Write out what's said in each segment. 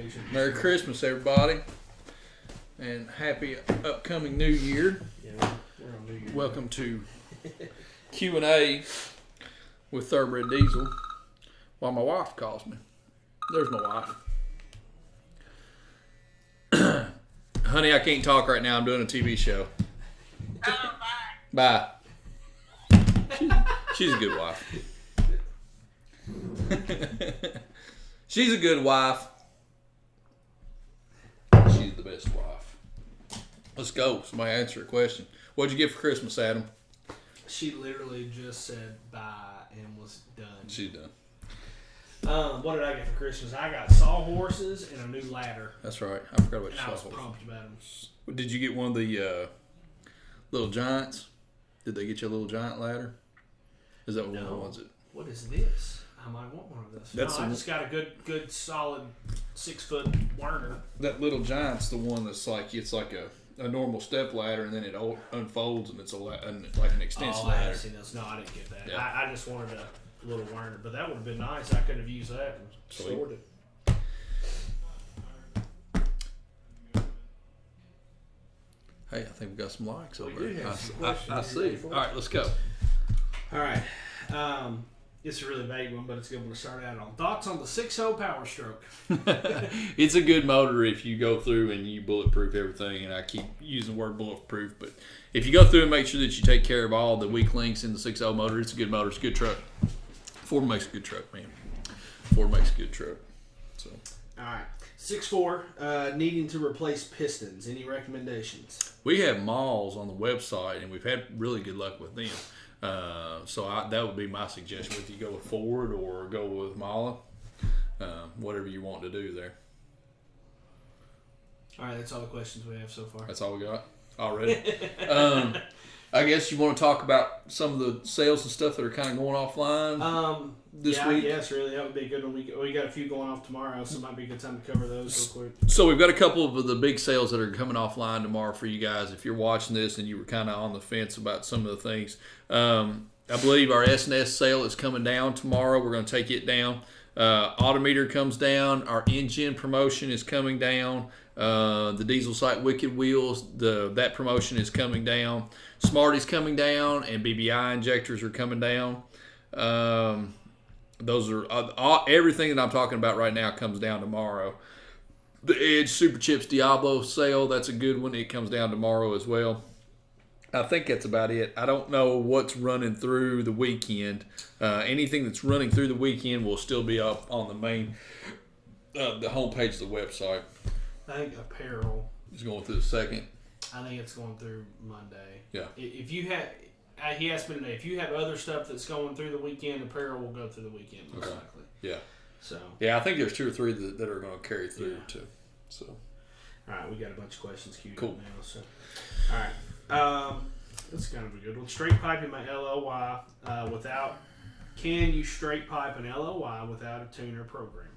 occasion. Merry Christmas, everybody, and happy upcoming New Year. Yeah, we're on New Year. Welcome to Q&A with Thoroughbred Diesel. While my wife calls me. There's my wife. Honey, I can't talk right now. I'm doing a TV show. Oh, Bye. She's a good wife. She's a good wife. She's the best wife. Let's go. Somebody answer a question. What'd you get for Christmas, Adam? She literally just said bye and was done. She's done. What did I get for Christmas? I got sawhorses and a new ladder. That's right. I forgot about And your I was sawhorse. pumped about them. Did you get one of the little giants? Did they get you a little giant ladder? Is that one of the ones that... What is this? I might want one of those. That's I just got a good, solid 6-foot Werner. That little giant's the one that's like, it's like a normal step ladder, and then it unfolds, and it's like an extension I ladder. haven't seen those. No, I didn't get that. Yeah. I just wanted a little Werner, but that would have been nice. I could have used that and stored it. Hey, I think we got some likes over do there. have some questions. I see. All right, let's go. All right. It's a really vague one, but it's a good one to start out on. Thoughts on the 6.0 Power Stroke? It's a good motor if you go through and you bulletproof everything, and I keep using the word bulletproof, but if you go through and make sure that you take care of all the weak links in the 6.0 motor, it's a good motor. It's a good truck. Ford makes a good truck, man. Ford makes a good truck. So, All right. 6.4, needing to replace pistons. Any recommendations? we have Malls on the website, and we've had really good luck with them. That would be my suggestion. Whether you go with Ford or go with Mala, whatever you want to do there. All right, that's all the questions we have so far. That's all we got already. I guess you want to talk about some of the sales and stuff that are kind of going offline this week. Yes, really. That would be a good one. We got a few going off tomorrow, so it might be a good time to cover those real quick. So we've got a couple of the big sales that are coming offline tomorrow for you guys. If you're watching this and you were kind of on the fence about some of the things, I believe our S&S sale is coming down tomorrow. We're going to take it down. Autometer comes down. Our engine promotion is coming down. The diesel site Wicked Wheels, that promotion is coming down. Smarty's coming down, and BBI injectors are coming down. Those are everything that I'm talking about right now comes down tomorrow. The Edge Super Chips Diablo sale, that's a good one. It comes down tomorrow as well. I think that's about it. I don't know what's running through the weekend. Anything that's running through the weekend will still be up on the main, the homepage of the website. I think apparel. It's going through the second. I think it's going through Monday. Yeah. If you have, he asked me today, if you have other stuff that's going through the weekend, apparel will go through the weekend most likely. Yeah. So. Yeah, I think there's 2 or 3 that are going to carry through too. So. All right, we got a bunch of questions queued Cool. up now. So. All right. That's kind of a good one. Straight piping my LOY without. Can you straight pipe an LOY without a tuner programmer?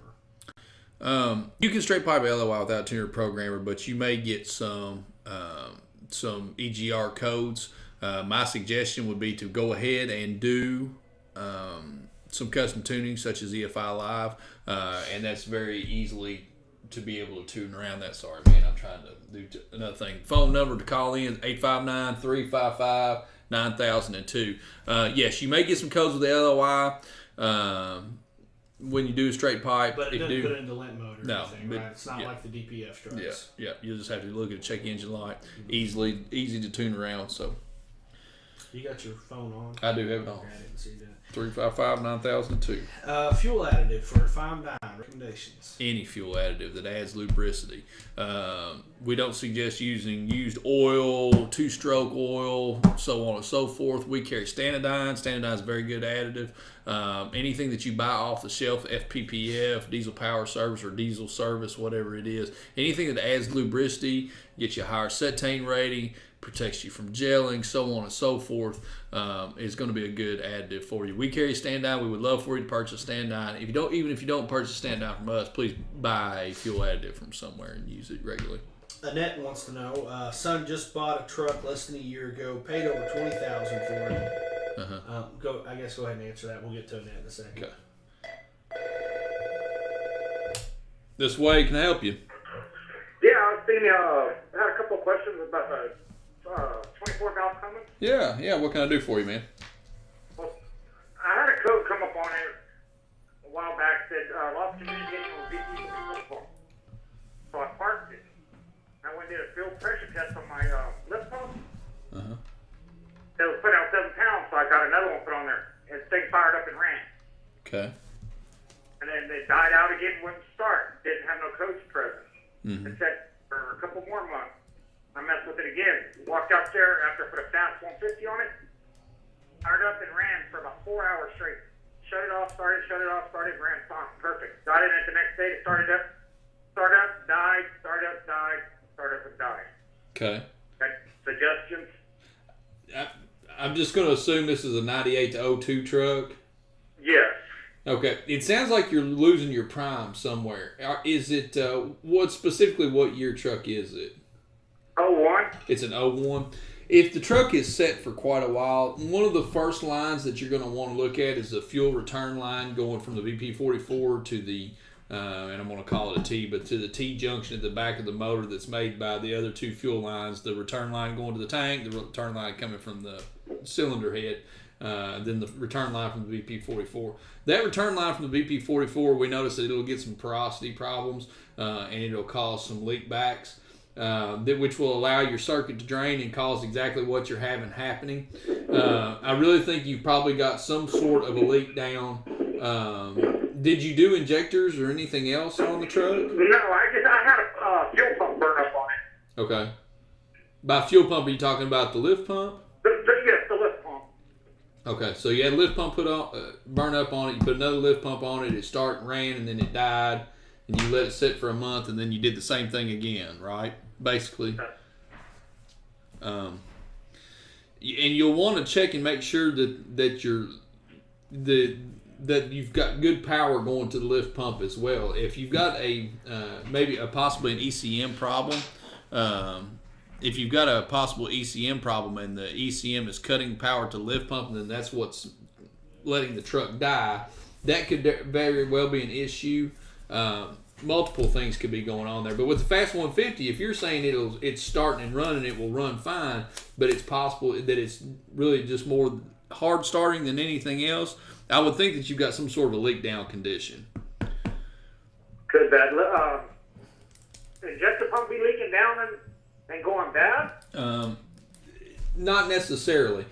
You can straight pipe LOI without a tuner programmer, but you may get some EGR codes. My suggestion would be to go ahead and do some custom tuning, such as EFI Live, and that's very easily to be able to tune around that. Sorry, man, I'm trying to do another thing. Phone number to call in is 859-355-9002. Yes, you may get some codes with the LOI. When you do a straight pipe, But it if doesn't you put do, it into lint mode or No, anything, but- right? It's not like the DPF strokes. yeah, you just have to look at a check engine light. Easy to tune around. So You got your phone on? I do have it on. Okay, I didn't see that. 355-9002. Fuel additive for a fine dime. Recommendations. Any fuel additive that adds lubricity. We don't suggest using used oil, 2-stroke oil, so on and so forth. We carry Standardine. Standardine is a very good additive. Anything that you buy off the shelf, FPPF, diesel power service, or diesel service, whatever it is, anything that adds lubricity, gets you a higher cetane rating, protects you from gelling, so on and so forth, is going to be a good additive for you. We carry Standine. We would love for you to purchase Standine. Even if you don't purchase Standine from us, please buy a fuel additive from somewhere and use it regularly. Annette wants to know, son just bought a truck less than a year ago, paid over $20,000 for it. I guess go ahead and answer that. We'll get to Annette in a second. Okay. This way can I help you. Yeah, I was thinking, I had a couple of questions about the 24 valve Cummins. Yeah. What can I do for you, man? Well, I had a code come up on it a while back that lost communication with VP football. So I parked it. I went and did a field pressure test on my lift pump. Uh-huh. It was put out 7 pounds, so I got another one put on there. And the thing fired up and ran. Okay. And then it died out again, wouldn't start. Didn't have no coach present. Mm-hmm. It checked for a couple more months. I messed with it again. Walked out there after I put a fast 150 on it. Fired up and ran for about 4 hours straight. Shut it off, started, ran fine. Perfect. Got in it the next day. It started up, died, started up, died, started up, and died. Okay. Suggestions? I'm just going to assume this is a 98 to 02 truck. Yes. Okay. It sounds like you're losing your prime somewhere. Is it, what year truck is it? 01. It's an 01. If the truck is set for quite a while, one of the first lines that you're going to want to look at is the fuel return line going from the VP44 to the, and I'm going to call it a T, but to the T junction at the back of the motor that's made by the other two fuel lines, the return line going to the tank, the return line coming from the cylinder head, then the return line from the VP44. That return line from the VP44, we notice that it'll get some porosity problems and it'll cause some leak backs. Which will allow your circuit to drain and cause exactly what you're having happening. I really think you've probably got some sort of a leak down. Did you do injectors or anything else on the truck? No, I had a fuel pump burn up on it. Okay. By fuel pump, are you talking about the lift pump? Yes, the lift pump. Okay, so you had a lift pump burn up on it. You put another lift pump on it. It started and ran, and then it died. And you let it sit for a month, and then you did the same thing again, right? Basically. And you'll want to check and make sure that you've got good power going to the lift pump as well. If you've got possibly an ECM problem, if you've got a possible ECM problem and the ECM is cutting power to the lift pump, and then that's what's letting the truck die, that could very well be an issue. Multiple things could be going on there, but with the Fast 150, if you're saying it's starting and running, it will run fine, but it's possible that it's really just more hard starting than anything else, I would think that you've got some sort of a leak down condition. Could that injector pump be leaking down and going bad? Not necessarily.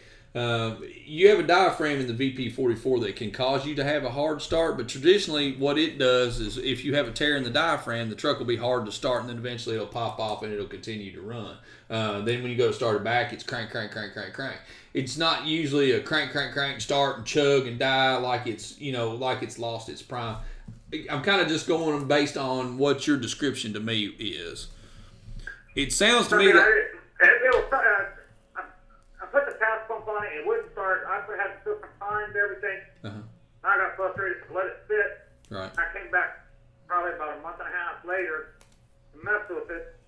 You have a diaphragm in the VP44 that can cause you to have a hard start, but traditionally what it does is if you have a tear in the diaphragm, the truck will be hard to start, and then eventually it'll pop off and it'll continue to run. Then when you go to start it back, it's crank, crank, crank, crank, crank. It's not usually a crank, crank, crank, start and chug and die like it's lost its prime. I'm kind of just going based on what your description to me is. It sounds to me like... I put the fast pump on it, it wouldn't start. I had to put some time to everything. Uh-huh. I got frustrated to let it sit. Right. I came back probably about a month and a half later to mess with it.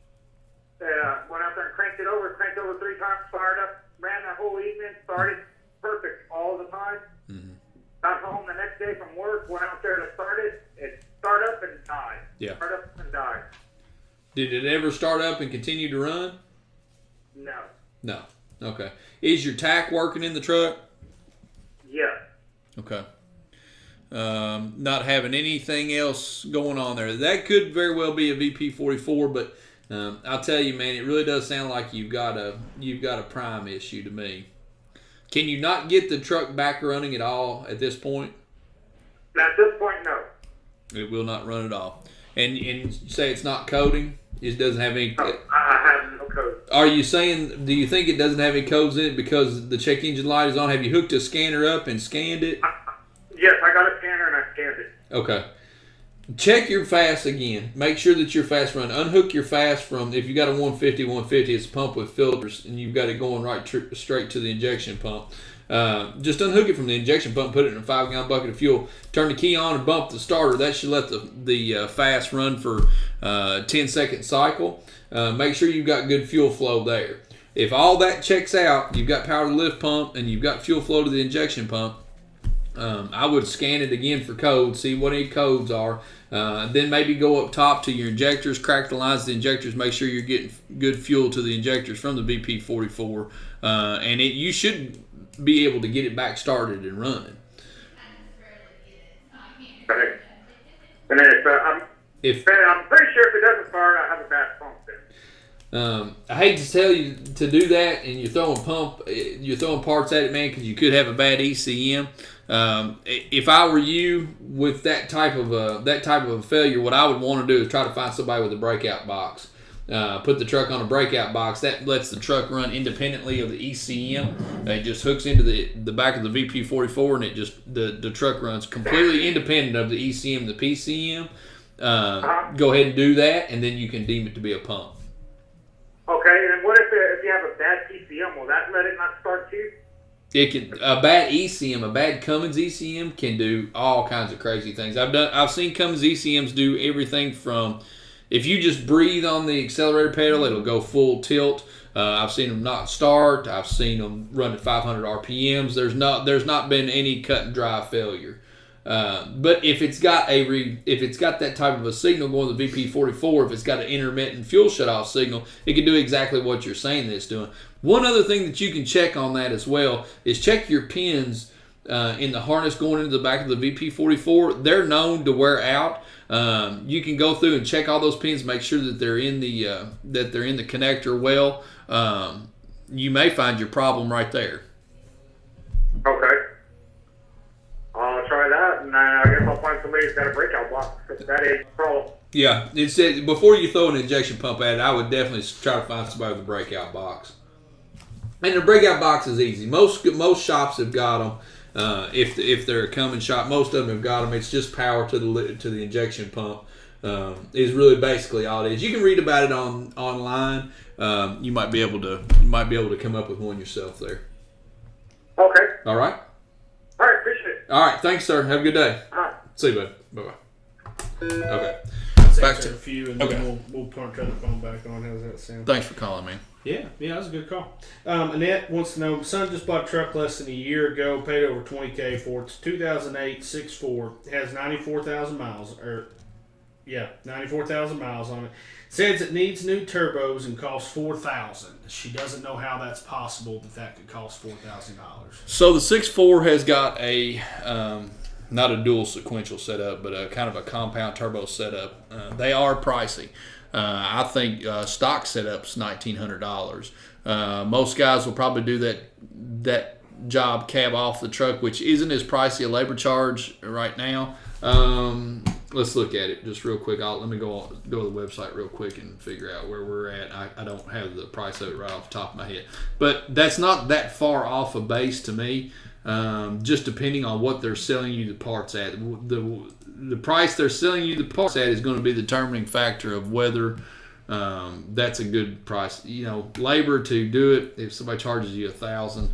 Went out there and cranked over 3 times, fired up, ran that whole evening, started perfect all the time. Mm-hmm. Got home the next day from work, went out there to start it. It started up and died. Yeah. Started up and died. Did it ever start up and continue to run? No. No. Okay. Is your tack working in the truck? Yeah. Okay. Not having anything else going on there. That could very well be a VP44, but I'll tell you, man, it really does sound like you've got a prime issue to me. Can you not get the truck back running at all at this point? At this point, no. It will not run at all. And you say it's not coding? It doesn't have any... No, I have no code. Are you saying, do you think it doesn't have any codes in it because the check engine light is on? Have you hooked a scanner up and scanned it? Yes, I got a scanner and I scanned it. Okay. Check your fast again. Make sure that your fast run. Unhook your fast from, if you got a 150, it's a pump with filters, and you've got it going straight to the injection pump. Just unhook it from the injection pump, put it in a 5-gallon bucket of fuel, turn the key on and bump the starter. That should let the fast run for a 10-second cycle. Make sure you've got good fuel flow there. If all that checks out, you've got power to the lift pump and you've got fuel flow to the injection pump, I would scan it again for codes, see what any codes are. Then maybe go up top to your injectors, crack the lines of the injectors, make sure you're getting good fuel to the injectors from the VP44, and you should be able to get it back started and running. Okay. And then I'm pretty sure if it doesn't fire, I have a bad pump then. I hate to tell you to do that, and you're throwing parts at it, man, because you could have a bad ECM. If I were you with that type of a failure, what I would want to do is try to find somebody with a breakout box. Put the truck on a breakout box. That lets the truck run independently of the ECM. It just hooks into the back of the VP44, and it just the truck runs completely independent of the ECM and the PCM. Go ahead and do that, and then you can deem it to be a pump. Okay, and what if you have a bad PCM? Will that let it not start too? It can a bad ECM, a bad Cummins ECM can do all kinds of crazy things. I've seen Cummins ECMs do everything from, if you just breathe on the accelerator pedal, it'll go full tilt. I've seen them not start. I've seen them run at 500 RPMs. There's not been any cut and dry failure. But if it's got that type of a signal going to the VP44, if it's got an intermittent fuel shutoff signal, it can do exactly what you're saying that it's doing. One other thing that you can check on that as well is check your pins in the harness going into the back of the VP44. They're known to wear out. You can go through and check all those pins, make sure that they're in the connector well. You may find your problem right there. Okay. I'll try that, and I guess I'll find somebody who's got a breakout box. That is a problem. Yeah, it said before you throw an injection pump at it, I would definitely try to find somebody with a breakout box. And the breakout box is easy. Most shops have got them. If they're a Cummins shop, most of them have got them. It's just power to the injection pump. Is really basically all it is. You can read about it online. You might be able to come up with one yourself there. Okay. All right. All right. Appreciate it. All right. Thanks, sir. Have a good day. All right. See you, bud. Bye bye. Okay. Let's Back answer to- a few, and okay. then we'll turn the phone back on. How's that sound? Thanks for calling, man. Yeah, that was a good call. Annette wants to know, son just bought a truck less than a year ago, paid over $20,000 for it. It's 2008 6.4. It has 94,000 miles. 94,000 miles on it. Says it needs new turbos and costs $4,000. She doesn't know how that's possible that could cost $4,000. So the 6.4 has got a not a dual sequential setup, but a kind of a compound turbo setup. They are pricey. I think stock setup's $1,900. Most guys will probably do that job cab off the truck, which isn't as pricey a labor charge right now. Let's look at it just real quick. Let me go to the website real quick and figure out where we're at. I don't have the price of it right off the top of my head, but that's not that far off a base to me. Just depending on what they're selling you the parts at. The price they're selling you the parts at is going to be the determining factor of whether that's a good price. Labor to do it, if somebody charges you $1,000,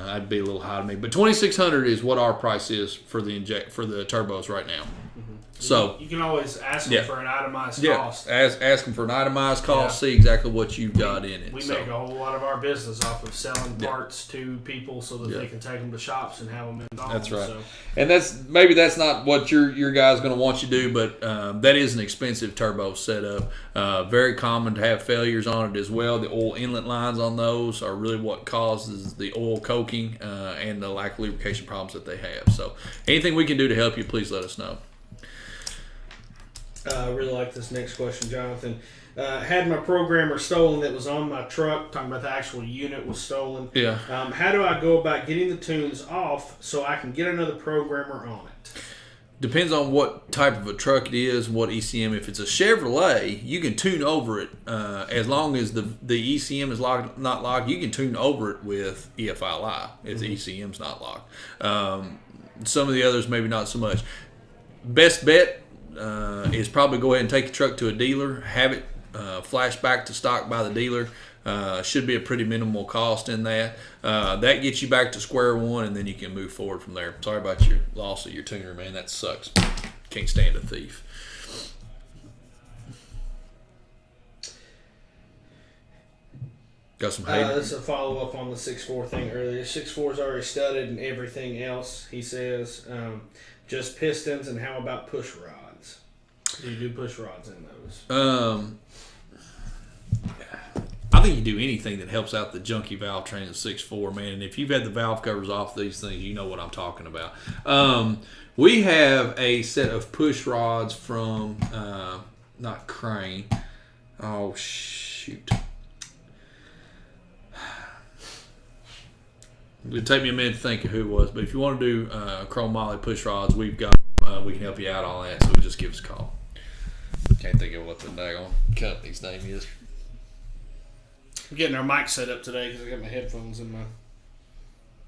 I'd be a little high to me. But $2,600 is what our price is for the turbos right now. Mm-hmm. So you can always ask them for an itemized cost. Ask them for an itemized cost. See exactly what you've got in it. We make a whole lot of our business off of selling parts to people so that they can take them to shops and have them installed. That's right. So. And that's not what your guy's going to want you to do, but that is an expensive turbo setup. Very common to have failures on it as well. The oil inlet lines on those are really what causes the oil coking and the lack of lubrication problems that they have. So anything we can do to help you, please let us know. I really like this next question, Jonathan. Had my programmer stolen that was on my truck. Talking about the actual unit was stolen. Yeah. How do I go about getting the tunes off so I can get another programmer on it? Depends on what type of a truck it is, what ECM. If it's a Chevrolet, you can tune over it as long as the ECM is not locked. You can tune over it with EFI Live if the ECM's not locked. Some of the others maybe not so much. Best bet is probably go ahead and take the truck to a dealer, have it flash back to stock by the dealer. Should be a pretty minimal cost in that. That gets you back to square one, and then you can move forward from there. Sorry about your loss of your tuner, man. That sucks. Can't stand a thief. Got some hate. This is a follow up on the 6.4 thing earlier. 6.4 is already studded and everything else. He says just pistons, and how about push rods? Do you do push rods in those? I think you do anything that helps out the junky valve train at 6.4, man. And if you've had the valve covers off these things, you know what I'm talking about. We have a set of push rods from not Crane. Oh shoot. It'll take me a minute to think of who it was, but if you want to do chrome moly push rods, we've got we can help you out on that. So just give us a call. Can't think of what the daggone company's name is. I'm getting our mic set up today because I got my headphones in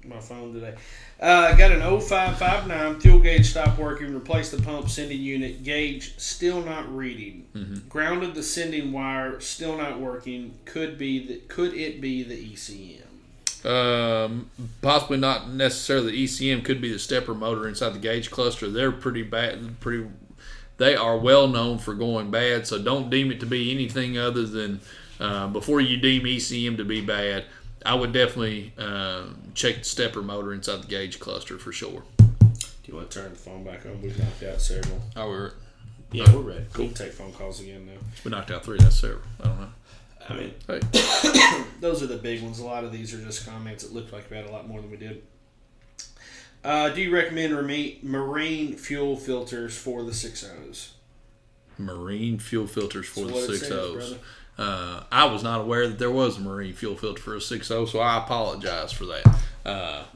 my phone today. Got an 0559 fuel gauge stopped working. Replaced the pump sending unit. Gauge still not reading. Mm-hmm. Grounded the sending wire. Still not working. Could it be the ECM? Possibly not necessarily the ECM. Could be the stepper motor inside the gauge cluster. They're pretty bad. They are well known for going bad. So don't deem it to be anything other than before you deem ECM to be bad. I would definitely check the stepper motor inside the gauge cluster for sure. Do you want to turn the phone back on? We've knocked out several. Oh, we're ready. Cool. We can take phone calls again now. We knocked out 3. That's several. I don't know. I mean, hey. Those are the big ones. A lot of these are just comments. It looked like we had a lot more than we did. Do you recommend marine fuel filters for the 6.0s? Marine fuel filters for the 6.0s. I was not aware that there was a marine fuel filter for a 6.0, so I apologize for that.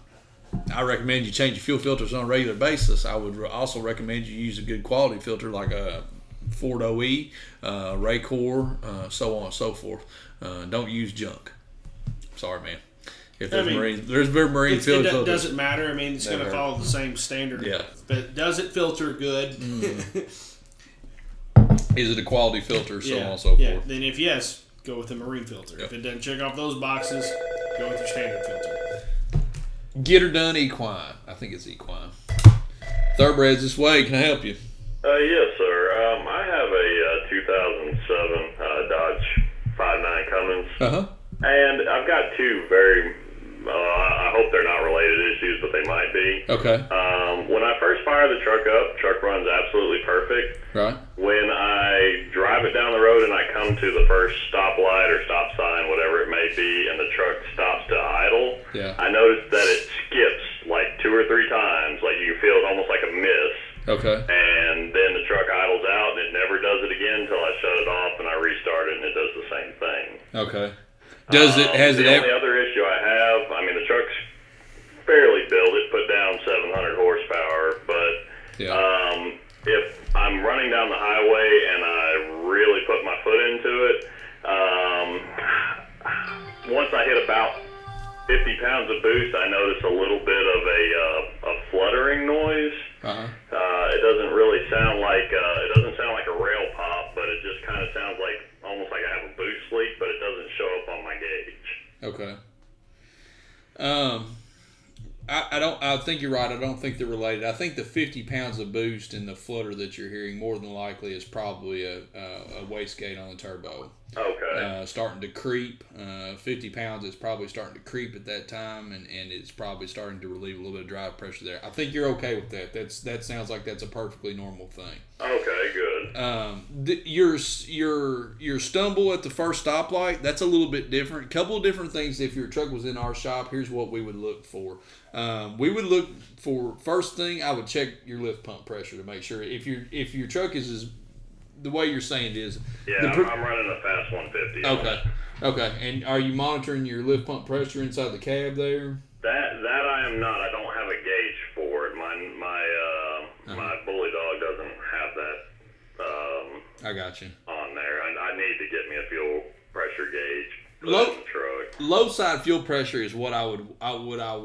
I recommend you change your fuel filters on a regular basis. I would also recommend you use a good quality filter like a Ford OE, Raycor, so on and so forth. Don't use junk. Sorry, man. If there's marine fuel filters. It doesn't matter. I mean, it's going to follow the same standard. Yeah. But does it filter good? Mm-hmm. Is it a quality filter, so on and so forth? Then if yes, go with the marine filter. Yep. If it doesn't check off those boxes, go with your standard filter. Get her done equine. I think it's equine. Thoroughbreds this way. Can I help you? Yes, sir. I have a 2007 Dodge 5.9 Cummins. Uh-huh. And I've got two very, I hope they're not related issues, but they might be. Okay. When I first fire the truck up, truck runs absolutely perfect. Right. When I drive it down the road and I come to the first stoplight or stop sign, whatever it may be, and the truck stops to idle, I noticed that it skips like 2 or 3 times. Like you feel it almost like a miss. Okay. And then the truck idles out and it never does it again until I shut it off and I restart it and it does the same thing. Okay. The only other issue I have, I mean, the truck's fairly built. It put down 700 horsepower, but if I'm running down the highway and I really put my foot into it, once I hit about 50 pounds of boost, I notice a little bit of a fluttering noise. It doesn't really sound like a rail pop, but it just kind of sounds like almost like I have a boost leak, but it doesn't show up on my gauge. Okay. I think you're right. I don't think they're related. I think the 50 pounds of boost and the flutter that you're hearing more than likely is probably a wastegate on the turbo. Okay. Starting to creep. 50 pounds is probably starting to creep at that time, and it's probably starting to relieve a little bit of drive pressure there. I think you're okay with that. That sounds like that's a perfectly normal thing. Okay, good. Your stumble at the first stoplight, that's a little bit different. A couple of different things. If your truck was in our shop, here's what we would look for. We would look for, first thing, I would check your lift pump pressure to make sure if your truck is the way you're saying it is. Yeah, I'm running a fast 150. Okay. And are you monitoring your lift pump pressure inside the cab there? That I am not. I don't have a gauge for it. My bully dog doesn't have that. I got you. On there, I need to get me a fuel pressure gauge. Low side fuel pressure is what I would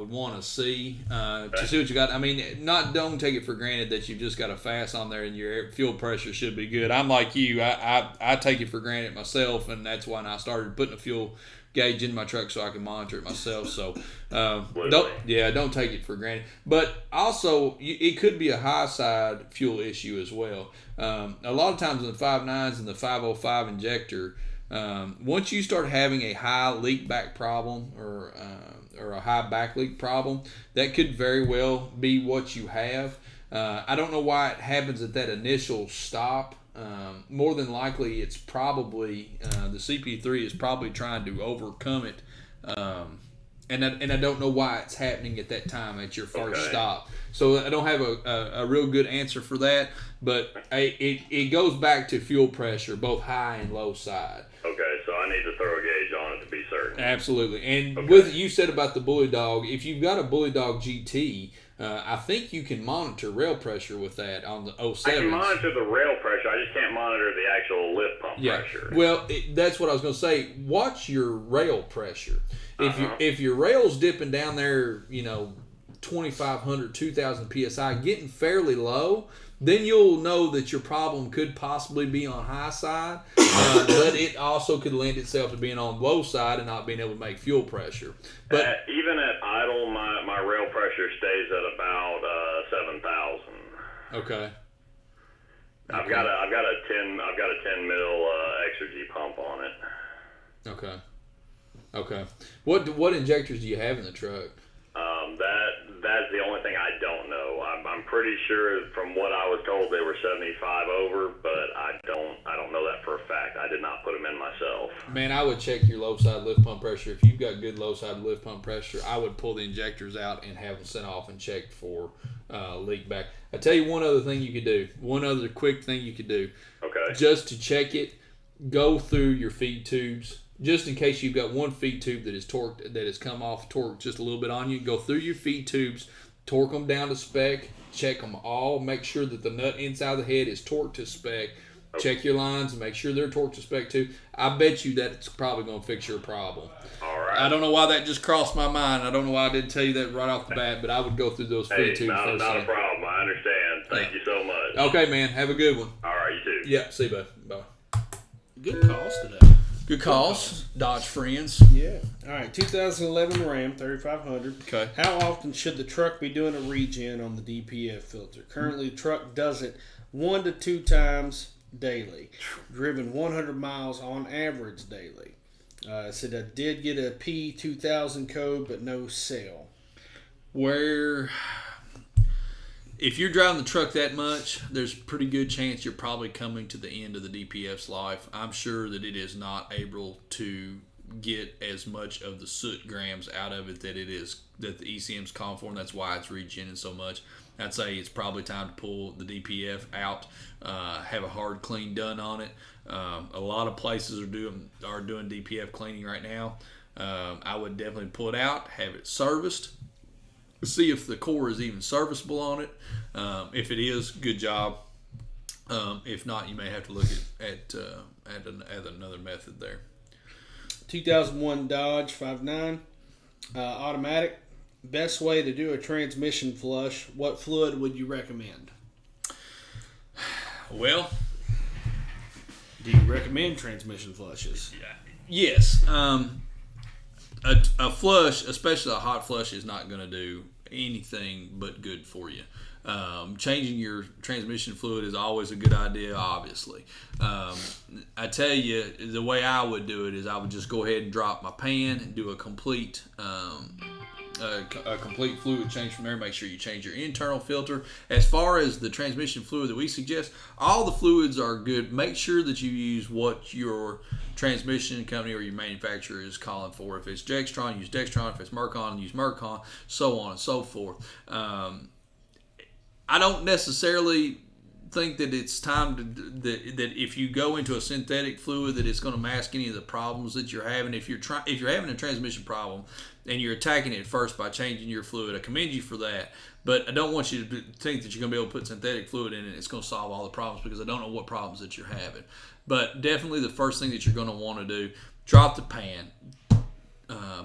want to see to see what you got. I mean, don't take it for granted that you've just got a fast on there and your fuel pressure should be good. I'm like you. I take it for granted myself, and that's why I started putting a fuel gauge in my truck so I can monitor it myself. So don't take it for granted. But also, it could be a high side fuel issue as well. A lot of times in the 5.9s and the 505 injector, Once you start having a high leak back problem or a high back leak problem, that could very well be what you have. I don't know why it happens at that initial stop. More than likely, it's probably the CP3 is probably trying to overcome it. And I don't know why it's happening at that time at your first stop. So I don't have a real good answer for that. But it goes back to fuel pressure, both high and low side. Okay, so I need to throw a gauge on it to be certain. Absolutely. And with you said about the Bully Dog, if you've got a Bully Dog GT, I think you can monitor rail pressure with that on the 07s. I can monitor the rail pressure. I just can't monitor the actual lift pump pressure. Well, that's what I was going to say. Watch your rail pressure. If your rail's dipping down there, 2,500, 2,000 psi, getting fairly low, then you'll know that your problem could possibly be on high side, but it also could lend itself to being on low side and not being able to make fuel pressure. But even at idle, my rail pressure stays at about 7,000. Okay. I've got a 10 mil Exergy pump on it. Okay. What injectors do you have in the truck? That's the only thing I don't know. I'm pretty sure from what I was told they were 75 over, but I don't know that for a fact. I did not put them in myself. Man, I would check your low side lift pump pressure. If you've got good low side lift pump pressure, I would pull the injectors out and have them sent off and checked for leak back. I tell you one other thing you could do. One other quick thing you could do. Okay. Just to check it, go through your feed tubes. Just in case you've got one feed tube that is torqued, that has come off torque just a little bit on you, go through your feed tubes, torque them down to spec, check them all, make sure that the nut inside the head is torqued to spec. Check your lines and make sure they're torqued to spec too. I bet you that's probably going to fix your problem. All right. I don't know why that just crossed my mind. I don't know why I didn't tell you that right off the bat, but I would go through those feed tubes first. Not a problem. I understand. Thank you so much. Okay, man. Have a good one. All right, you too. Yeah, see you, bud. Bye. Good calls today. Good calls. Dodge friends. Yeah. All right. 2011 Ram 3500. Okay. How often should the truck be doing a regen on the DPF filter? Currently, the truck does it 1 to 2 times daily. Driven 100 miles on average daily. It said I did get a P2000 code, but no sale. If you're driving the truck that much, there's a pretty good chance you're probably coming to the end of the DPF's life. I'm sure that it is not able to get as much of the soot grams out of it that the ECM's calling for, and that's why it's regenerating so much. I'd say it's probably time to pull the DPF out, have a hard clean done on it. A lot of places are doing DPF cleaning right now. I would definitely pull it out, have it serviced. See if the core is even serviceable on it. If it is, good job. If not, you may have to look at another method there. 2001 Dodge 5.9 automatic. Best way to do a transmission flush. What fluid would you recommend? Well, do you recommend transmission flushes? Yes. A flush, especially a hot flush, is not going to do anything but good for you. Changing your transmission fluid is always a good idea, obviously. I tell you, the way I would do it is I would just go ahead and drop my pan and do a complete fluid change from there. Make sure you change your internal filter. As far as the transmission fluid that we suggest, all the fluids are good. Make sure that you use what your transmission company or your manufacturer is calling for. If it's Dextron, use Dextron. If it's Mercon, use Mercon, so on and so forth. I don't necessarily think that it's time that if you go into a synthetic fluid that it's going to mask any of the problems that you're having. If you're having a transmission problem and you're attacking it first by changing your fluid, I commend you for that. But I don't want you to think that you're going to be able to put synthetic fluid in it and it's going to solve all the problems, because I don't know what problems that you're having. But definitely the first thing that you're going to want to do, drop the pan,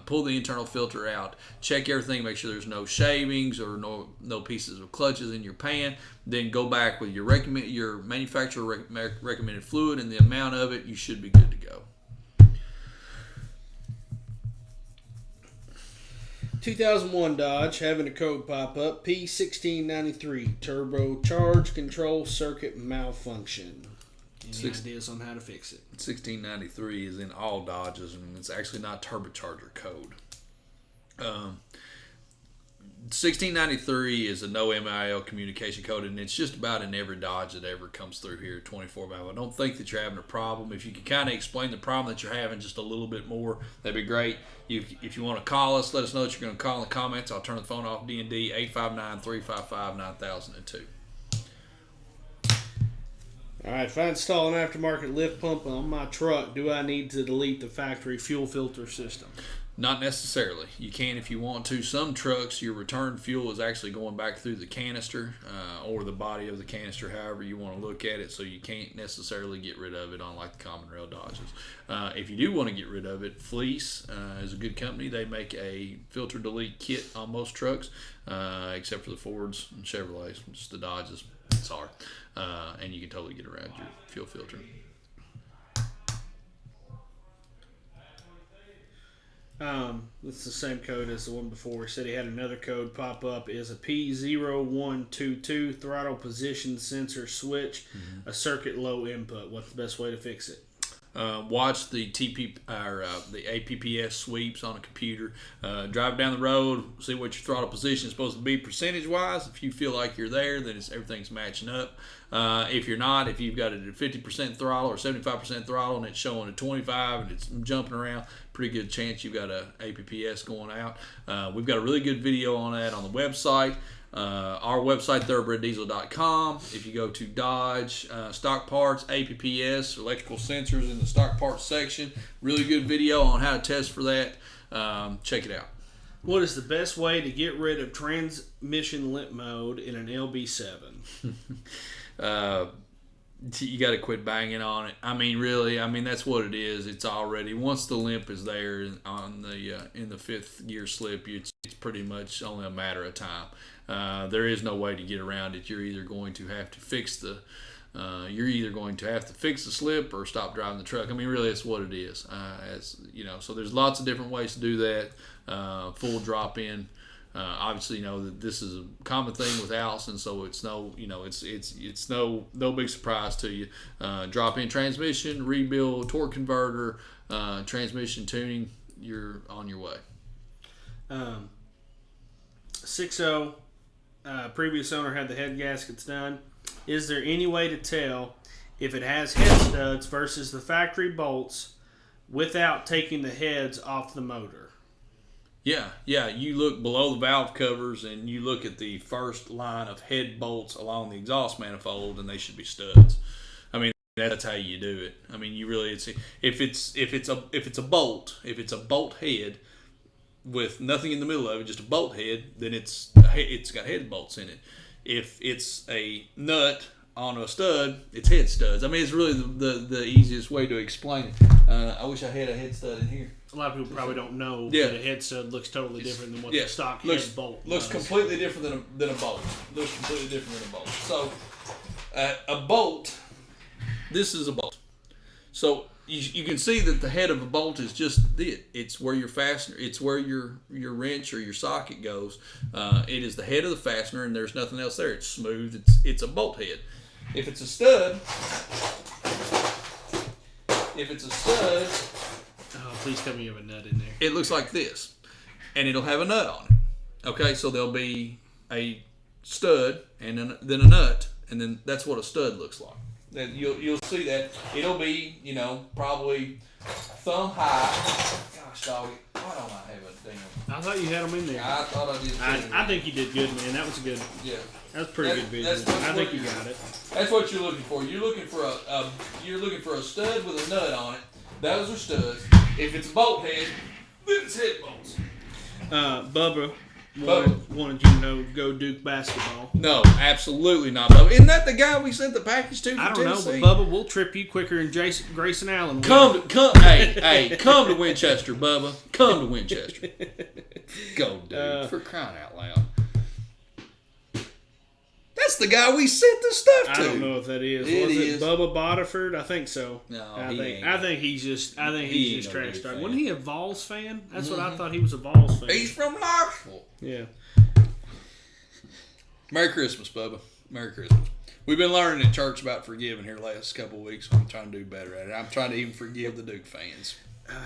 pull the internal filter out, check everything, make sure there's no shavings or no pieces of clutches in your pan. Then go back with your manufacturer recommended fluid and the amount of it. You should be good to go. 2001 Dodge having a code pop up, P1693 turbocharged control circuit malfunction. Any ideas on how to fix it? 1693 is in all Dodges, and it's actually not turbocharger code. 1693 is a no MIL communication code, and it's just about in every Dodge that ever comes through here, 24 by. I don't think that you're having a problem. If you can kind of explain the problem that you're having just a little bit more, that'd be great. If you want to call us, let us know that you're going to call in the comments. I'll turn the phone off. D&D 859-355-9002. All right, if I install an aftermarket lift pump on my truck, do I need to delete the factory fuel filter system? Not necessarily. You can if you want to. Some trucks, your return fuel is actually going back through the canister or the body of the canister, however you want to look at it, so you can't necessarily get rid of it unlike the common rail Dodges. If you do want to get rid of it, Fleece is a good company. They make a filter delete kit on most trucks, except for the Fords and Chevrolets. Just the Dodges, it's hard. And you can totally get around your fuel filter. It's the same code as the one before. He said he had another code pop up. Is a P0122 throttle position sensor switch, a circuit low input. What's the best way to fix it? Watch the the APPS sweeps on a computer. Drive down the road, see what your throttle position is supposed to be percentage-wise. If you feel like you're there, then everything's matching up. If you're not, if you've got it at 50% throttle or 75% throttle and it's showing a 25 and it's jumping around, pretty good chance you've got a APPS going out. We've got a really good video on that on the website. Our website, thoroughbreddiesel.com. If you go to Dodge stock parts, APPS, electrical sensors in the stock parts section, really good video on how to test for that. Check it out. What is the best way to get rid of transmission limp mode in an LB7? You got to quit banging on it. I mean, really, that's what it is. It's already, once the limp is there on the in the fifth gear slip, it's pretty much only a matter of time. There is no way to get around it. You're either going to have to fix the slip or stop driving the truck. I mean, really, it's what it is. So there's lots of different ways to do that. Full drop in. Obviously, that this is a common thing with Allison, so it's no big surprise to you. Drop in transmission, rebuild, torque converter, transmission tuning. You're on your way. 6.0. Previous owner had the head gaskets done. Is there any way to tell if it has head studs versus the factory bolts without taking the heads off the motor? Yeah. You look below the valve covers and you look at the first line of head bolts along the exhaust manifold, and they should be studs. I mean, that's how you do it. I mean, you really if it's a bolt head with nothing in the middle of it, just a bolt head, then it's got head bolts in it. If it's a nut on a stud, it's head studs. I mean, it's really the easiest way to explain it. I wish I had a head stud in here. A lot of people probably don't know that a head stud looks totally different than what the stock head bolt does. Looks completely different than a bolt. Looks completely different than a bolt. So, a bolt, this is a bolt. So, you can see that the head of a bolt is just it. It's where your fastener, it's where your wrench or your socket goes. It is the head of the fastener, and there's nothing else there. It's smooth. It's a bolt head. If it's a stud, oh, please tell me you have a nut in there. it looks like this, and it'll have a nut on it. Okay, so there'll be a stud and then a nut, and then that's what a stud looks like. Then you'll see that it'll be probably thumb high. Gosh, doggy, why don't I have a damn? I thought you had them in there. I thought I did. I think you did good, man. That was a good. Yeah. That's pretty good vision. I think you got it. That's what you're looking for. You're looking for a stud with a nut on it. Those are studs. If it's a bolt head, then it's head bolts. Bubba wanted you to know go Duke basketball. No, absolutely not, Bubba. Isn't that the guy we sent the package to from I don't Tennessee? know, but Bubba, we'll trip you quicker than Grayson Allen. Come to Winchester, Bubba. Come to Winchester. Go, dude. For crying out loud. That's the guy we sent the stuff to. I don't know if that is. It Was is. it Bubba Bodiford? I think so. No, I he think he's just trash big talking. fan. Wasn't he a Vols fan? That's what I thought. He was a Vols fan. He's from Knoxville. Yeah. Merry Christmas, Bubba. Merry Christmas. We've been learning at church about forgiving here the last couple of weeks. I'm trying to do better at it. I'm trying to even forgive the Duke fans.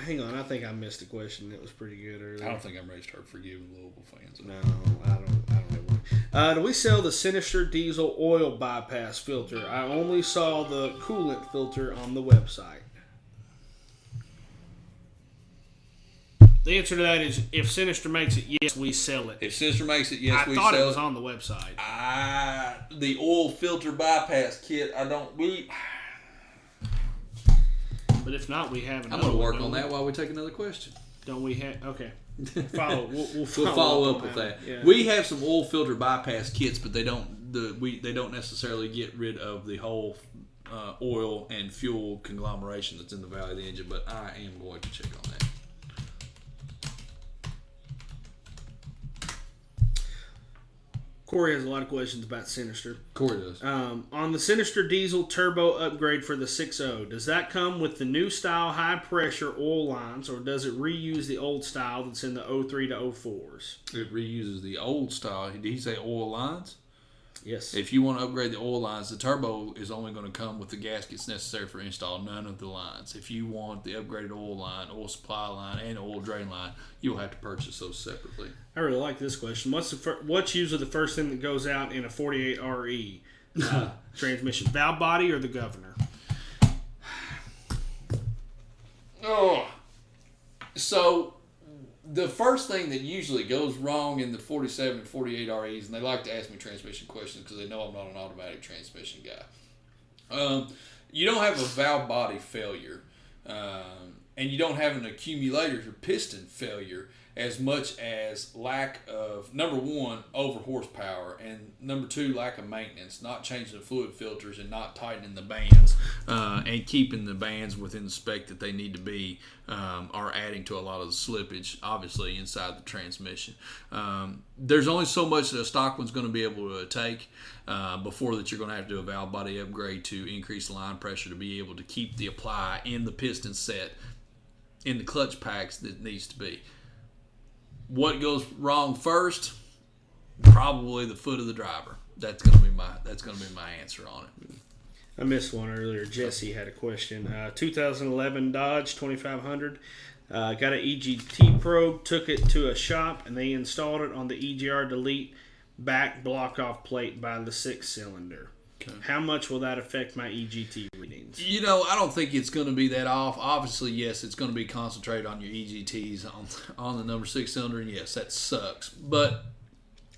Hang on, I think I missed a question that was pretty good earlier. I don't think I'm ready to start forgiving Louisville fans. No, I don't have one. Do we sell the Sinister diesel oil bypass filter? I only saw the coolant filter on the website. The answer to that is if Sinister makes it, yes, we sell it. If Sinister makes it, yes, we sell it. I thought it was on the website. The oil filter bypass kit, But if not, we have another. I'm going to work on that while we take another question. Don't we have? Okay. We'll follow up with that. Yeah. We have some oil filter bypass kits, but they don't necessarily get rid of the whole oil and fuel conglomeration that's in the valley of the engine. But I am going to check on that. Corey has a lot of questions about Sinister. Corey does. On the Sinister diesel turbo upgrade for the 6.0, does that come with the new style high pressure oil lines, or does it reuse the old style that's in the 03 to 04s? It reuses the old style. Did he say oil lines? Yes. If you want to upgrade the oil lines, the turbo is only going to come with the gaskets necessary for install, none of the lines. If you want the upgraded oil line, oil supply line, and oil drain line, you'll have to purchase those separately. I really like this question. What's usually the first thing that goes out in a 48 RE transmission? Valve body or the governor? Oh, so the first thing that usually goes wrong in the 47 and 48 REs, and they like to ask me transmission questions because they know I'm not an automatic transmission guy. You don't have a valve body failure, and you don't have an accumulator or piston failure as much as lack of, number one, over horsepower, and number two, lack of maintenance, not changing the fluid filters and not tightening the bands and keeping the bands within the spec that they need to be are adding to a lot of the slippage, obviously, inside the transmission. There's only so much that a stock one's going to be able to take before that you're going to have to do a valve body upgrade to increase the line pressure to be able to keep the apply in the piston set in the clutch packs that it needs to be. What goes wrong first? Probably the foot of the driver. That's going to be my answer on it. I missed one earlier. Jesse had a question. 2011 Dodge 2500. Got an EGT probe, took it to a shop, and they installed it on the EGR Delete back block-off plate by the 6-cylinder. Okay. How much will that affect my EGT readings? I don't think it's going to be that off. Obviously, yes, it's going to be concentrated on your EGTs on the number 6-cylinder, and yes, that sucks. But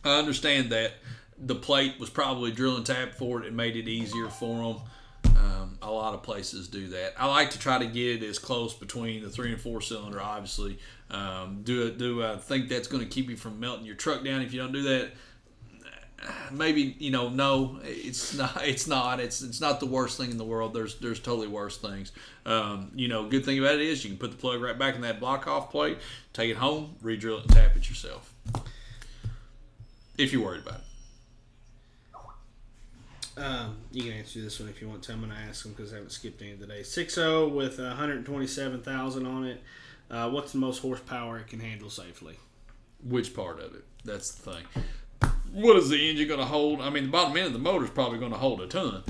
I understand that the plate was probably drill and tap for it. It made it easier for them. A lot of places do that. I like to try to get it as close between the 3 and 4-cylinder, obviously. Do I think that's going to keep you from melting your truck down if you don't do that? Maybe, no, it's not. It's not the worst thing in the world. There's totally worse things. Good thing about it is you can put the plug right back in that block off plate, take it home, re-drill it, and tap it yourself. If you're worried about it. You can answer this one if you want to. I'm going to ask them because I haven't skipped any today. 6.0 with 127,000 on it. What's the most horsepower it can handle safely? Which part of it? That's the thing. What is the engine going to hold? I mean, the bottom end of the motor is probably going to hold a ton.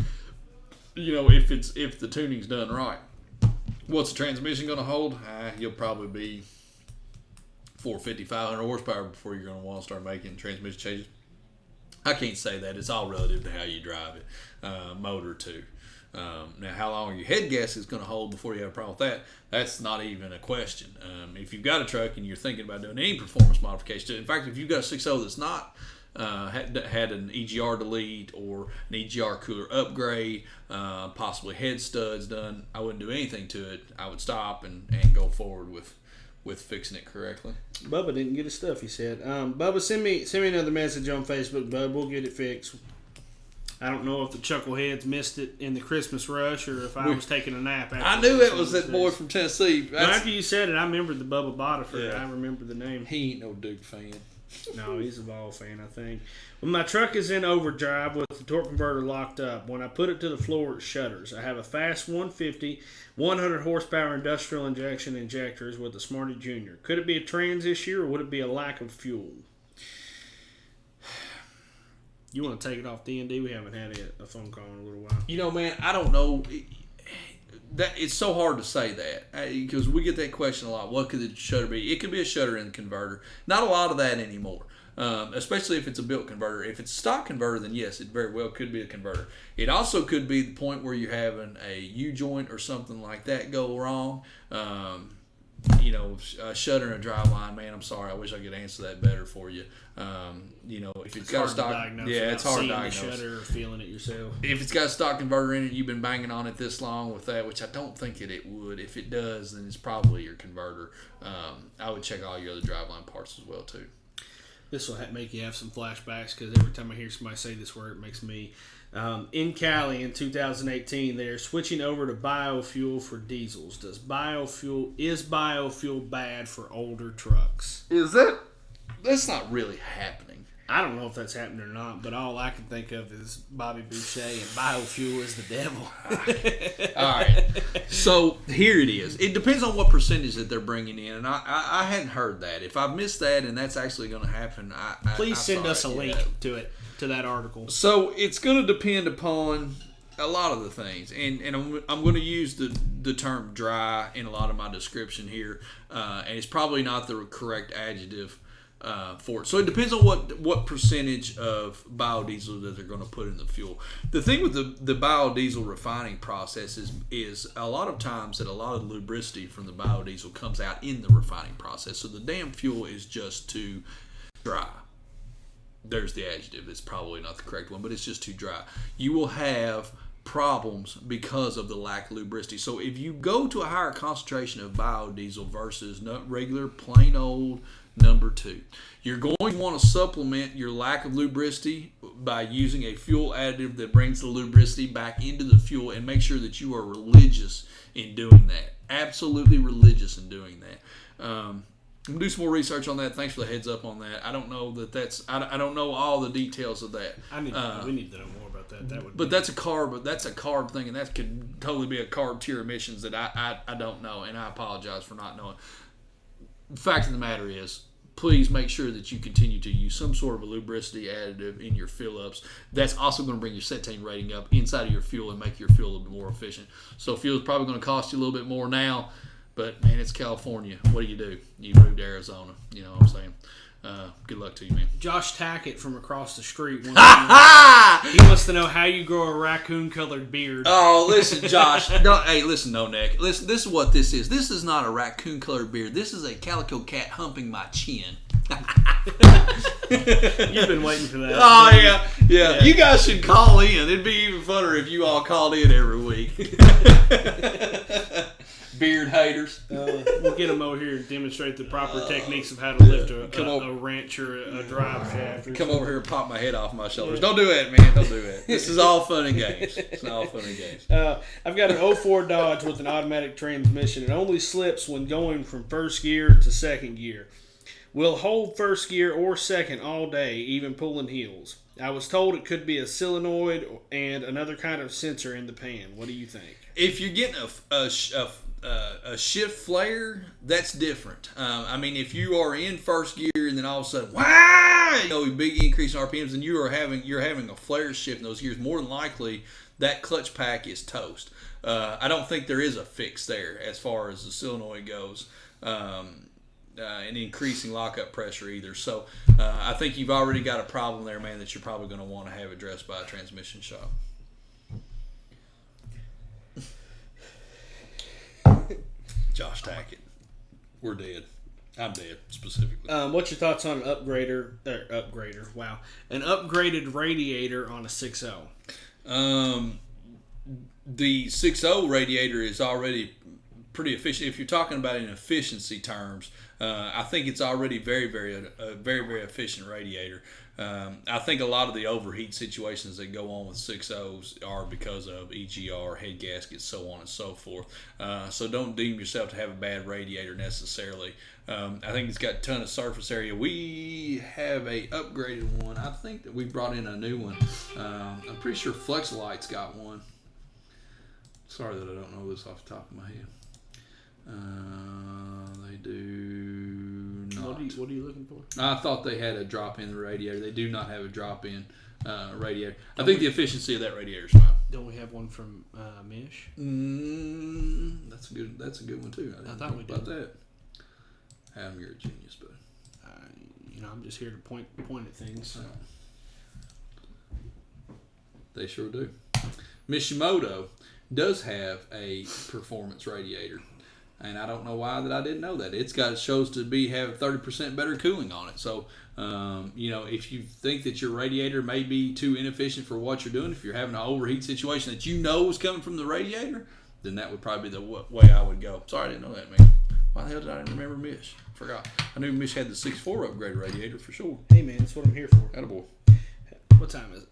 If the tuning's done right. What's the transmission going to hold? You'll probably be 450, 500 horsepower before you're going to want to start making transmission changes. I can't say that. It's all relative to how you drive it, motor too. Now, how long your head gasket's going to hold before you have a problem with that, that's not even a question. If you've got a truck and you're thinking about doing any performance modification, in fact, if you've got a 6.0 that's not had an EGR delete or an EGR cooler upgrade, possibly head studs done, I wouldn't do anything to it. I would stop and go forward with fixing it correctly. Bubba didn't get his stuff, he said. Bubba, send me another message on Facebook, Bub. We'll get it fixed. I don't know if the chuckleheads missed it in the Christmas rush or if I was taking a nap. I knew it was that boy from Tennessee. After you said it, I remembered the Bubba Bodiford. Yeah. I remember the name. He ain't no Duke fan. No, he's a ball fan, I think. When my truck is in overdrive with the torque converter locked up, when I put it to the floor, it shudders. I have a fast 150, 100 horsepower industrial injection injectors with a Smarty Junior. Could it be a trans issue or would it be a lack of fuel? You want to take it off D&D? We haven't had a phone call in a little while. You know, man, I don't know. That it's so hard to say that because we get that question a lot. What could the shutter be? It could be a shutter in the converter. Not a lot of that anymore, especially if it's a built converter. If it's a stock converter, then yes, it very well could be a converter. It also could be the point where you're having a U-joint or something like that go wrong. A shutter and a drive line, man, I'm sorry. I wish I could answer that better for you. If it's got a stock, it's hard to diagnose. The shutter or feeling it yourself. If it's got a stock converter in it, you've been banging on it this long with that, which I don't think it would. If it does, then it's probably your converter. I would check all your other driveline parts as well too. This will make you have some flashbacks because every time I hear somebody say this word, it makes me. In Cali in 2018, they're switching over to biofuel for diesels. Is biofuel bad for older trucks? That's not really happening. I don't know if that's happening or not, but all I can think of is Bobby Boucher and biofuel is the devil. All right. So here it is. It depends on what percentage that they're bringing in, and I hadn't heard that. If I've missed that and that's actually going to happen, please send us a link to it, to that article. So it's going to depend upon a lot of the things, and I'm going to use the term dry in a lot of my description here, and it's probably not the correct adjective for it. So it depends on what percentage of biodiesel that they're going to put in the fuel. The thing with the biodiesel refining process is a lot of times that a lot of lubricity from the biodiesel comes out in the refining process. So the damn fuel is just too dry. There's the adjective. It's probably not the correct one, but it's just too dry. You will have problems because of the lack of lubricity. So if you go to a higher concentration of biodiesel versus regular plain old number 2, you're going to want to supplement your lack of lubricity by using a fuel additive that brings the lubricity back into the fuel, and make sure that you are religious in doing that. Absolutely religious in doing that. I'm going to do some more research on that. Thanks for the heads up on that. I don't know I don't know all the details of that. We need to know more about that. But that's a carb thing, and that could totally be a carb tier emissions that I don't know, and I apologize for not knowing. The fact of the matter is, please make sure that you continue to use some sort of a lubricity additive in your fill-ups. That's also going to bring your cetane rating up inside of your fuel and make your fuel a little bit more efficient. So fuel is probably going to cost you a little bit more now, but, man, it's California. What do? You moved to Arizona. You know what I'm saying? Good luck to you, man. Josh Tackett from across the street wants to know how you grow a raccoon-colored beard. Oh, listen, Josh. No, Nick. Listen, this is what this is. This is not a raccoon-colored beard. This is a calico cat humping my chin. You've been waiting for that. Oh, yeah. You guys should call in. It'd be even funner if you all called in every week. Beard haters. We'll get them over here and demonstrate the proper techniques of how to lift a wrench or a drive shaft. Come over here and pop my head off my shoulders. Don't do it, man. Don't do it. This is all fun and games. I've got an 04 Dodge with an automatic transmission. It only slips when going from first gear to second gear. Will hold first gear or second all day, even pulling heels. I was told it could be a solenoid and another kind of sensor in the pan. What do you think? If you're getting a shift flare, that's different. If you are in first gear and then all of a sudden, big increase in RPMs, and you're having a flare shift in those gears, more than likely that clutch pack is toast. I don't think there is a fix there as far as the solenoid goes, and increasing lockup pressure either. So I think you've already got a problem there, man, that you're probably going to want to have addressed by a transmission shop. Josh Tackett. We're dead. I'm dead, specifically. What's your thoughts on an upgrader? Wow. An upgraded radiator on a 6.0? The 6.0 radiator is already pretty efficient. If you're talking about in efficiency terms, I think it's already very, very efficient radiator. I think a lot of the overheat situations that go on with 6.0s are because of EGR, head gaskets, so on and so forth. So don't deem yourself to have a bad radiator necessarily. I think it's got a ton of surface area. We have a upgraded one. I think that we brought in a new one. I'm pretty sure Flexolite's got one. Sorry that I don't know this off the top of my head. They do not. not. What are you looking for? I thought they had a drop-in radiator. They do not have a drop-in radiator. I think the efficiency of that radiator is fine. Don't we have one from Mish? That's a good one too. I thought we did. About that. Adam, you're a genius, bud. I'm just here to point at things. So. They sure do. Mishimoto does have a performance radiator, and I don't know why that I didn't know that. It shows to have 30% better cooling on it. So, if you think that your radiator may be too inefficient for what you're doing, if you're having an overheat situation that you know is coming from the radiator, then that would probably be the way I would go. Sorry, I didn't know that, man. Why the hell did I remember Mish? Forgot. I knew Mish had the 6.4 upgraded radiator for sure. Hey, man, that's what I'm here for. Attaboy. What time is it?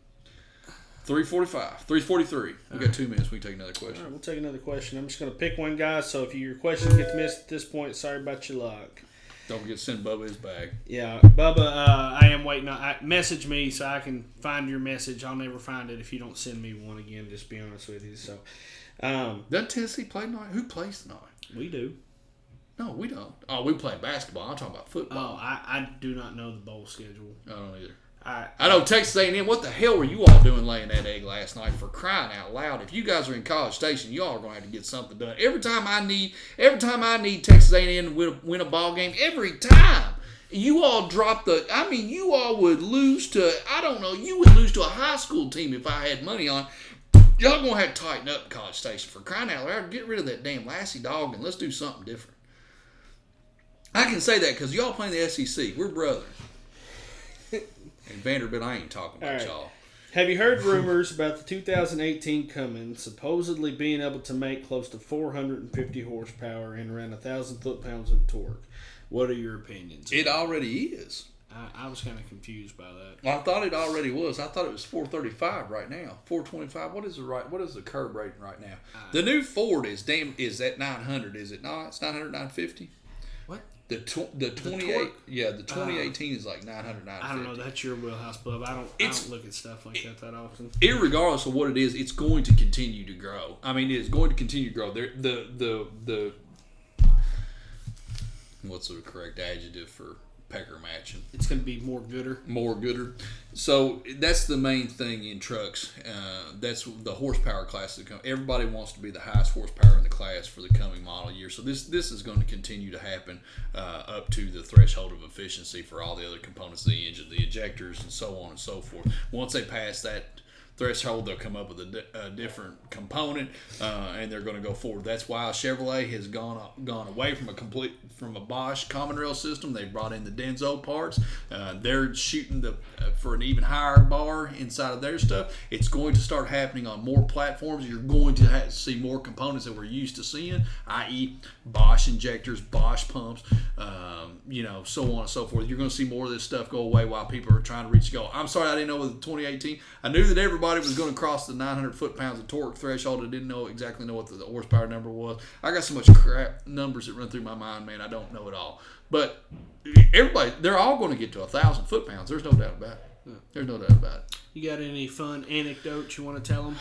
3:45. 3:43. We got 2 minutes. We can take another question. All right, we'll take another question. I'm just going to pick one, guys. So if your question gets missed at this point, sorry about your luck. Don't forget to send Bubba his bag. Yeah, Bubba, I am waiting on. Message me so I can find your message. I'll never find it if you don't send me one again. Just be honest with you. So, doesn't Tennessee play tonight? Who plays tonight? We do. No, we don't. Oh, we play basketball. I'm talking about football. Oh, I do not know the bowl schedule. I don't either. I know Texas A&M. What the hell were you all doing laying that egg last night? For crying out loud! If you guys are in College Station, you all are going to have to get something done. Every time I need Texas A&M to win a ball game, every time you all drop the. I mean, you all would lose to. I don't know. You would lose to a high school team if I had money on. Y'all gonna have to tighten up College Station. For crying out loud! Get rid of that damn Lassie dog and let's do something different. I can say that because y'all playing the SEC. We're brothers. And Vanderbilt, I ain't talking about y'all. Have you heard rumors about the 2018 Cummins supposedly being able to make close to 450 horsepower and around 1,000 foot-pounds of torque? What are your opinions? It already is. I was kind of confused by that. I thought it already was. I thought it was 435 right now. 425. What is the curb rating right now? The new Ford is at 900, is it not? It's 900, 950? What? The 28, the 2018 is like 900, 950. I don't know. That's your wheelhouse, Bub. I don't look at stuff like that often. Irregardless of what it is, it's going to continue to grow. I mean, it's going to continue to grow. The what's the correct adjective for pecker matching? It's going to be more gooder. More gooder. So that's the main thing in trucks. That's the horsepower class. Everybody wants to be the highest horsepower in the class for the coming model year. So this is going to continue to happen up to the threshold of efficiency for all the other components of the engine, the ejectors, and so on and so forth. Once they pass that threshold, they'll come up with a different component, and they're going to go forward. That's why Chevrolet has gone away from a Bosch common rail system. They brought in the Denso parts. They're shooting for an even higher bar inside of their stuff. It's going to start happening on more platforms. You're going to see more components that we're used to seeing, i.e. Bosch injectors, Bosch pumps, so on and so forth. You're going to see more of this stuff go away while people are trying to reach the goal. I'm sorry I didn't know with the 2018. I knew that everybody was going to cross the 900 foot-pounds of torque threshold. I didn't exactly know what the horsepower number was. I got so much crap numbers that run through my mind, man. I don't know it all. But they're all going to get to 1,000 foot-pounds. There's no doubt about it. There's no doubt about it. You got any fun anecdotes you want to tell them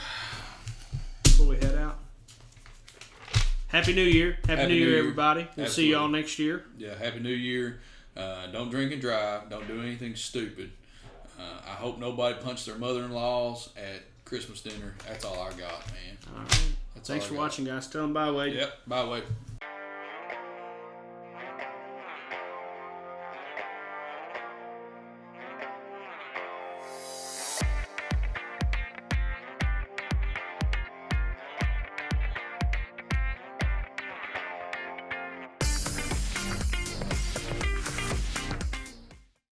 before we head out? Happy New Year. Happy New Year, everybody. We'll see y'all next year. Yeah, Happy New Year. Don't drink and drive. Don't do anything stupid. I hope nobody punched their mother-in-laws at Christmas dinner. That's all I got, man. All right. Thanks for watching, guys. Tell them bye, Wade. Yep, bye, Wade.